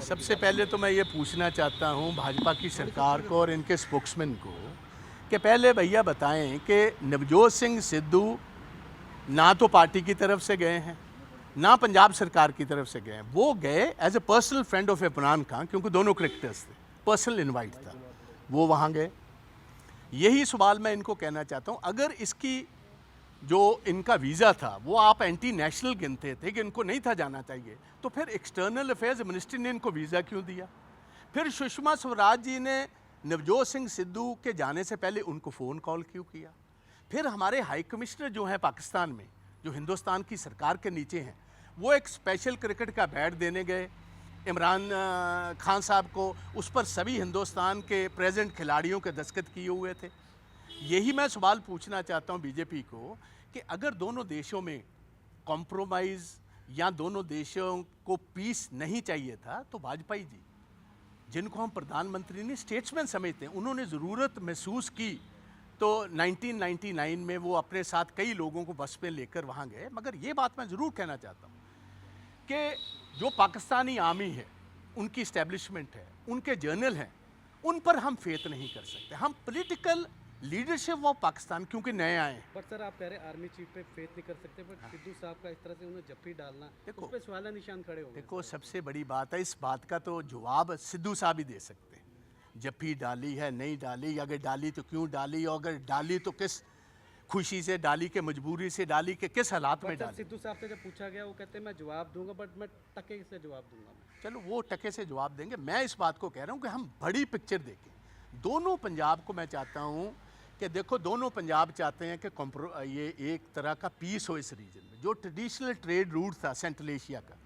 सबसे पहले तो मैं ये पूछना चाहता हूँ भाजपा की सरकार को और इनके स्पोक्समैन को कि पहले भैया बताएं कि नवजोत सिंह सिद्धू ना तो पार्टी की तरफ से गए हैं ना पंजाब सरकार की तरफ से गए हैं। वो गए as a personal friend of Imran Khan, क्योंकि दोनों क्रिकेटर्स थे, पर्सनल इनवाइट था, वो वहाँ गए। यही सवाल मैं इनको कहना चाहता हूँ, अगर इसकी जो इनका वीज़ा था वो आप एंटी नेशनल गिनते थे कि इनको नहीं था जाना चाहिए, तो फिर एक्सटर्नल अफेयर्स मिनिस्ट्री ने इनको वीज़ा क्यों दिया? फिर सुषमा स्वराज जी ने नवजोत सिंह सिद्धू के जाने से पहले उनको फ़ोन कॉल क्यों किया? फिर हमारे हाई कमिश्नर जो हैं पाकिस्तान में, जो हिंदुस्तान की सरकार के नीचे हैं, वो एक स्पेशल क्रिकेट का बैट देने गए इमरान खान साहब को, उस पर सभी हिंदुस्तान के प्रेजेंट खिलाड़ियों के दस्तखत किए हुए थे। यही मैं सवाल पूछना चाहता हूँ बीजेपी को कि अगर दोनों देशों में कॉम्प्रोमाइज़ या दोनों देशों को पीस नहीं चाहिए था, तो वाजपेयी जी, जिनको हम प्रधानमंत्री नहीं स्टेट्समैन समझते हैं, उन्होंने ज़रूरत महसूस की तो 1999 में वो अपने साथ कई लोगों को बस पे लेकर वहाँ गए। मगर ये बात मैं ज़रूर कहना चाहता हूँ कि जो पाकिस्तानी आर्मी है, उनकी इस्टेब्लिशमेंट है, उनके जर्नल हैं, उन पर हम फेथ नहीं कर सकते। हम पॉलिटिकल लीडरशिप ऑफ पाकिस्तान क्योंकि नए आए हैं। पर सर आप कह रहे हैं आर्मी चीफ पे फेथ नहीं कर सकते, बट सिद्धू साहब का इस तरह से उन्हें जप्फी डालना, देखो, उस पे सवाल निशान खड़े होंगे। देखो सबसे बड़ी बात है, इस बात का तो जवाब सिद्धू साहब ही दे सकते हैं। जप्फी डाली है, नहीं डाली, अगर डाली तो क्यों डाली, और अगर डाली तो किस खुशी से डाली, के मजबूरी से डाली, के किस हालात में डाली। सिद्धू साहब से जब पूछा गया वो कहते हैं मैं जवाब दूंगा, बट मैं टके से जवाब दूंगा। चलो वो टके से जवाब देंगे। मैं इस बात को कह रहा हूँ कि हम बड़ी पिक्चर देखें। दोनों पंजाब को मैं चाहता हूँ कि देखो, दोनों पंजाब चाहते हैं कि ये एक तरह का पीस हो इस रीजन में। जो ट्रेडिशनल ट्रेड रूट था सेंट्रल एशिया का,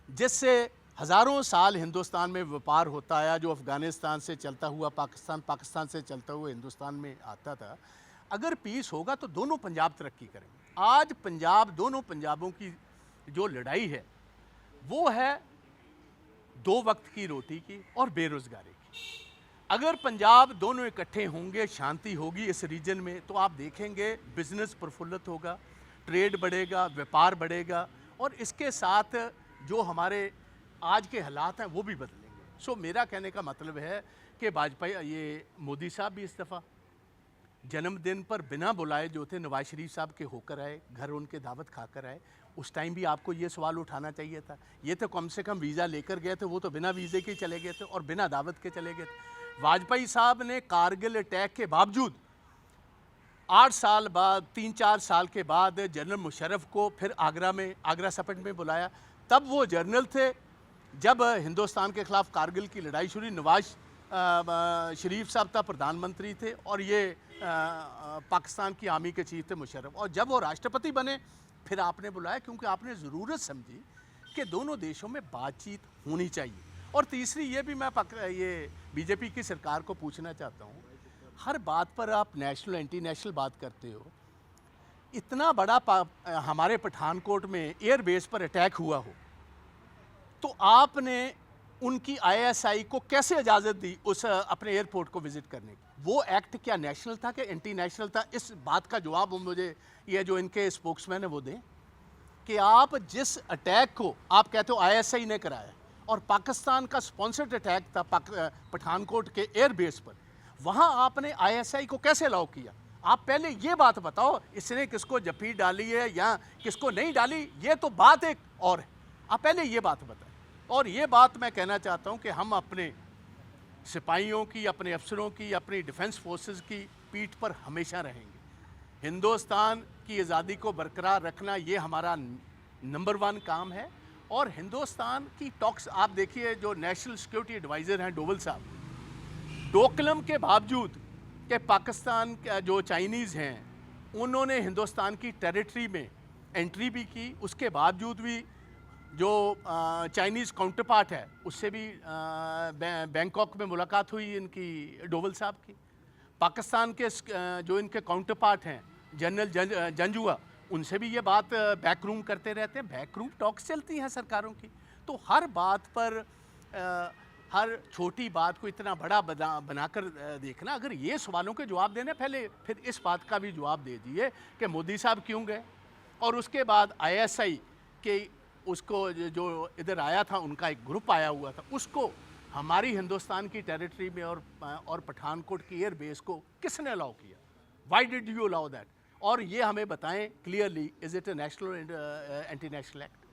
जिससे हज़ारों साल हिंदुस्तान में व्यापार होता आया, जो अफ़गानिस्तान से चलता हुआ पाकिस्तान, पाकिस्तान से चलता हुआ हिंदुस्तान में आता था, अगर पीस होगा तो दोनों पंजाब तरक्की करेंगे। आज पंजाब, दोनों पंजाबों की जो लड़ाई है वो है दो वक्त की रोटी की और बेरोज़गारी की। अगर पंजाब दोनों इकट्ठे होंगे, शांति होगी इस रीजन में, तो आप देखेंगे बिजनेस प्रफुल्लित होगा, ट्रेड बढ़ेगा, व्यापार बढ़ेगा, और इसके साथ जो हमारे आज के हालात हैं वो भी बदलेंगे। सो मेरा कहने का मतलब है कि वाजपेयी, ये मोदी साहब भी इस दफ़ा जन्मदिन पर बिना बुलाए जो थे नवाज शरीफ साहब के होकर आए, घर उनके दावत खाकर आए। उस टाइम भी आपको ये सवाल उठाना चाहिए था। ये तो कम से कम वीज़ा लेकर गए थे, वो तो बिना वीज़े के चले गए थे और बिना दावत के चले गए थे। वाजपेयी साहब ने कारगिल अटैक के बावजूद 8 साल बाद, 3-4 साल के बाद जनरल मुशर्रफ को फिर आगरा सपट में बुलाया। तब वो जनरल थे जब हिंदुस्तान के ख़िलाफ़ कारगिल की लड़ाई शुरू। नवाज शरीफ साहब था प्रधानमंत्री थे, और ये पाकिस्तान की आर्मी के चीफ थे मुशर्रफ। और जब वो राष्ट्रपति बने फिर आपने बुलाया, क्योंकि आपने ज़रूरत समझी कि दोनों देशों में बातचीत होनी चाहिए। और तीसरी ये भी मैं ये बीजेपी की सरकार को पूछना चाहता हूँ, हर बात पर आप नेशनल एंटी नेशनल बात करते हो। इतना बड़ा हमारे पठानकोट में एयर बेस पर अटैक हुआ हो, तो आपने उनकी आईएसआई को कैसे इजाज़त दी उस अपने एयरपोर्ट को विज़िट करने की? वो एक्ट क्या नेशनल था कि एंटी नेशनल था? इस बात का जवाब मुझे ये जो इनके स्पोक्समैन है वो दें कि आप जिस अटैक को आप कहते हो आईएसआई ने कराया, और पाकिस्तान का स्पॉन्सर्ड अटैक था पठानकोट के एयर बेस पर, वहाँ आपने आईएसआई को कैसे अलाउ किया? आप पहले ये बात बताओ, इसने किसको जप्फी डाली है या किसको नहीं डाली, ये तो बात एक और है। आप पहले ये बात बताएं। और ये बात मैं कहना चाहता हूँ कि हम अपने सिपाहियों की, अपने अफसरों की, अपनी डिफेंस फोर्सेस की पीठ पर हमेशा रहेंगे। हिंदुस्तान की आज़ादी को बरकरार रखना ये हमारा नंबर 1 काम है। और हिंदुस्तान की टॉक्स आप देखिए, जो नेशनल सिक्योरिटी एडवाइज़र हैं डोवल साहब, डोकलम के बावजूद कि पाकिस्तान जो चाइनीज़ हैं उन्होंने हिंदुस्तान की टेरिटरी में एंट्री भी की, उसके बावजूद भी जो चाइनीज़ काउंटर पार्ट है उससे भी बैंकॉक में मुलाकात हुई इनकी डोवल साहब की। पाकिस्तान के जो इनके काउंटर पार्ट हैं जनरल जंजुआ, उनसे भी ये बात बैक रूम करते रहते हैं। बैक रूम टॉक्स चलती हैं सरकारों की। तो हर बात पर हर छोटी बात को इतना बड़ा बनाकर देखना, अगर ये सवालों के जवाब देने, पहले फिर इस बात का भी जवाब दे दिए कि मोदी साहब क्यों गए, और उसके बाद आईएसआई के उसको जो इधर आया था, उनका एक ग्रुप आया हुआ था, उसको हमारी हिंदुस्तान की टेरिटरी में और पठानकोट की एयर बेस को किसने अलाउ किया? Why did you allow that? और ये हमें बताएं clearly, is it A national anti national act?